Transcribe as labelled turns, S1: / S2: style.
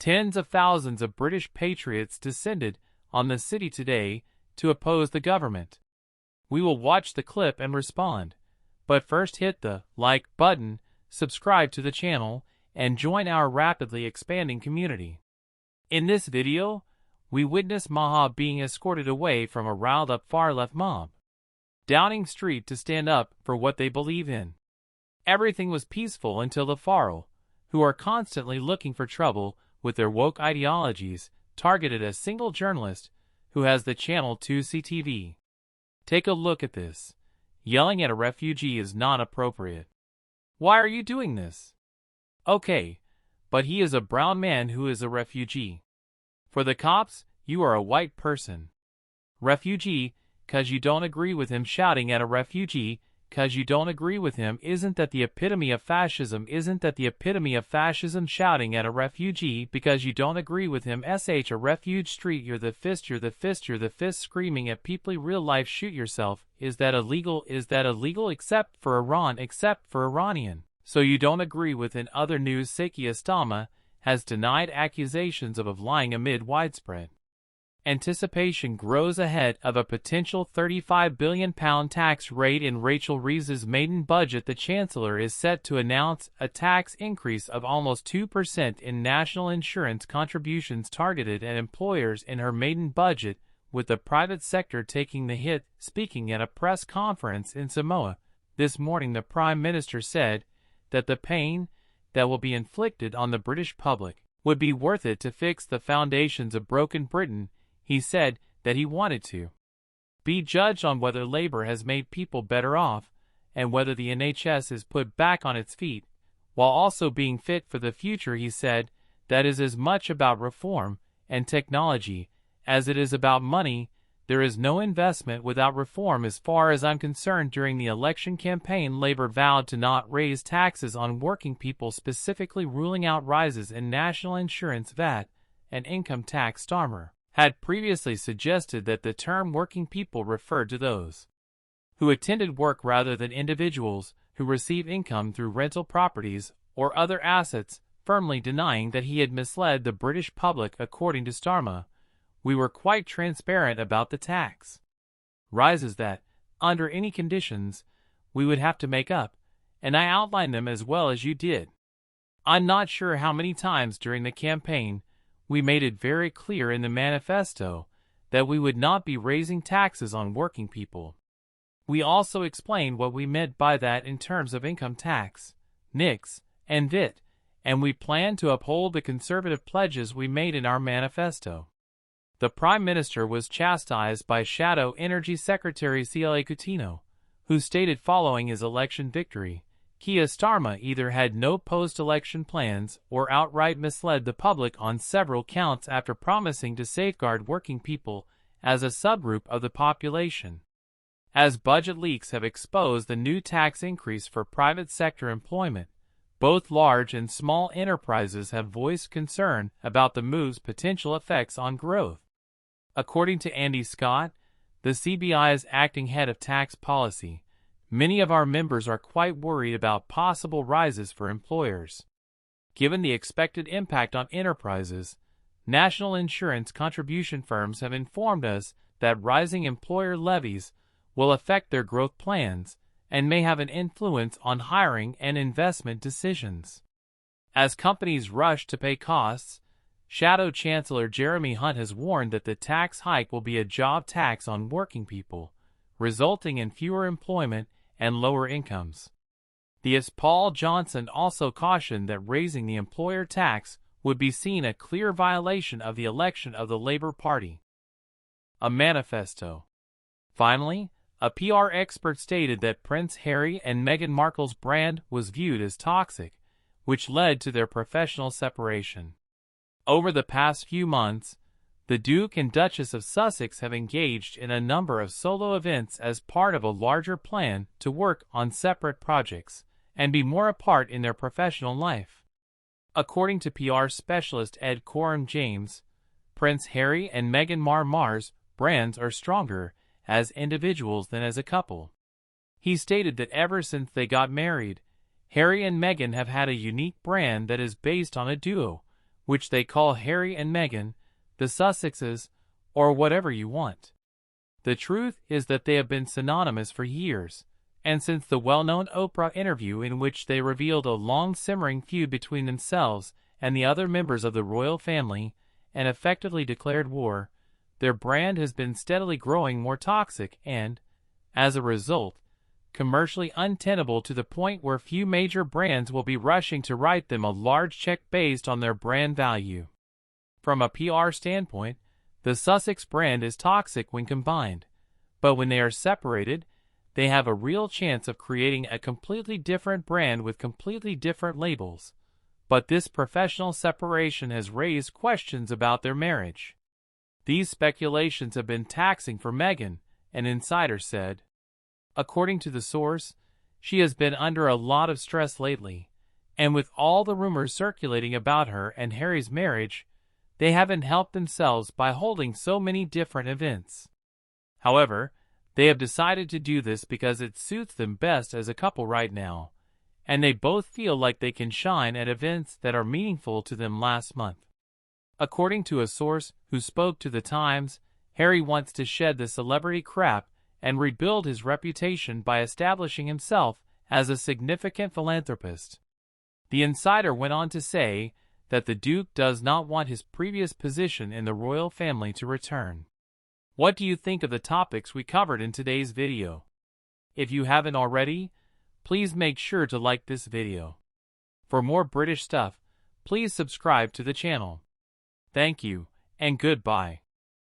S1: Tens of thousands of British patriots descended on the city today to oppose the government. We will watch the clip and respond. But first hit the like button, subscribe to the channel, and join our rapidly expanding community. In this video, we witness Maha being escorted away from a riled-up far-left mob, Downing Street to stand up for what they believe in. Everything was peaceful until the Faro, who are constantly looking for trouble with their woke ideologies, targeted a single journalist who has the channel 2CTV. Take a look at this. Yelling at a refugee is not appropriate. Why are you doing this? Okay, but he is a brown man who is a refugee. For the cops, you are a white person. Refugee, 'cause you don't agree with him shouting at a refugee, 'cause you don't agree with him. Isn't that the epitome of fascism? Isn't that the epitome of fascism, shouting at a refugee because you don't agree with him? A refuge street, you're the fist, you're the fist, you're the fist, screaming at people. Real life, shoot yourself. Is that illegal? Is that illegal? Except for Iran, except for Iranian. So you don't agree with. In other news, Seki Astama has denied accusations of lying amid widespread anticipation grows ahead of a potential £35 billion tax rate in Rachel Reeves's maiden budget. The Chancellor is set to announce a tax increase of almost 2% in national insurance contributions targeted at employers in her maiden budget, with the private sector taking the hit. Speaking at a press conference in Samoa this morning, the Prime Minister said that the pain that will be inflicted on the British public would be worth it to fix the foundations of broken Britain. He said that he wanted to be judged on whether Labour has made people better off and whether the NHS is put back on its feet, while also being fit for the future. He said that is as much about reform and technology as it is about money. There is no investment without reform. As far as I'm concerned, during the election campaign, Labour vowed to not raise taxes on working people, specifically ruling out rises in national insurance, VAT, and income tax. Starmer had previously suggested that the term working people referred to those who attended work rather than individuals who receive income through rental properties or other assets, firmly denying that he had misled the British public. According to Starmer, we were quite transparent about the tax rises that, under any conditions, we would have to make up, and I outlined them as well as you did. I'm not sure how many times during the campaign we made it very clear in the manifesto that we would not be raising taxes on working people. We also explained what we meant by that in terms of income tax, NICs, and VIT, and we plan to uphold the conservative pledges we made in our manifesto. The Prime Minister was chastised by Shadow Energy Secretary Cla Coutinho, who stated following his election victory, Keir Starmer either had no post-election plans or outright misled the public on several counts after promising to safeguard working people as a subgroup of the population. As budget leaks have exposed the new tax increase for private sector employment, both large and small enterprises have voiced concern about the move's potential effects on growth. According to Andy Scott, the CBI's acting head of tax policy, many of our members are quite worried about possible rises for employers. Given the expected impact on enterprises, national insurance contribution firms have informed us that rising employer levies will affect their growth plans and may have an influence on hiring and investment decisions. As companies rush to pay costs, Shadow Chancellor Jeremy Hunt has warned that the tax hike will be a job tax on working people, resulting in fewer employment and lower incomes. The Paul Johnson also cautioned that raising the employer tax would be seen a clear violation of the election of the Labour Party. A manifesto. Finally, a PR expert stated that Prince Harry and Meghan Markle's brand was viewed as toxic, which led to their professional separation. Over the past few months, the Duke and Duchess of Sussex have engaged in a number of solo events as part of a larger plan to work on separate projects and be more apart in their professional life. According to PR specialist Ed Coram James, Prince Harry and Meghan Markle's brands are stronger as individuals than as a couple. He stated that ever since they got married, Harry and Meghan have had a unique brand that is based on a duo, which they call Harry and Meghan, the Sussexes, or whatever you want. The truth is that they have been synonymous for years, and since the well-known Oprah interview in which they revealed a long-simmering feud between themselves and the other members of the royal family and effectively declared war, their brand has been steadily growing more toxic and, as a result, commercially untenable to the point where few major brands will be rushing to write them a large check based on their brand value. From a PR standpoint, the Sussex brand is toxic when combined, but when they are separated, they have a real chance of creating a completely different brand with completely different labels. But this professional separation has raised questions about their marriage. These speculations have been taxing for Meghan, an insider said. According to the source, she has been under a lot of stress lately, and with all the rumors circulating about her and Harry's marriage, they haven't helped themselves by holding so many different events. However, they have decided to do this because it suits them best as a couple right now, and they both feel like they can shine at events that are meaningful to them. Last month, according to a source who spoke to The Times, Harry wants to shed the celebrity crap and rebuild his reputation by establishing himself as a significant philanthropist. The insider went on to say that the Duke does not want his previous position in the royal family to return. What do you think of the topics we covered in today's video? If you haven't already, please make sure to like this video. For more British stuff, please subscribe to the channel. Thank you, and goodbye.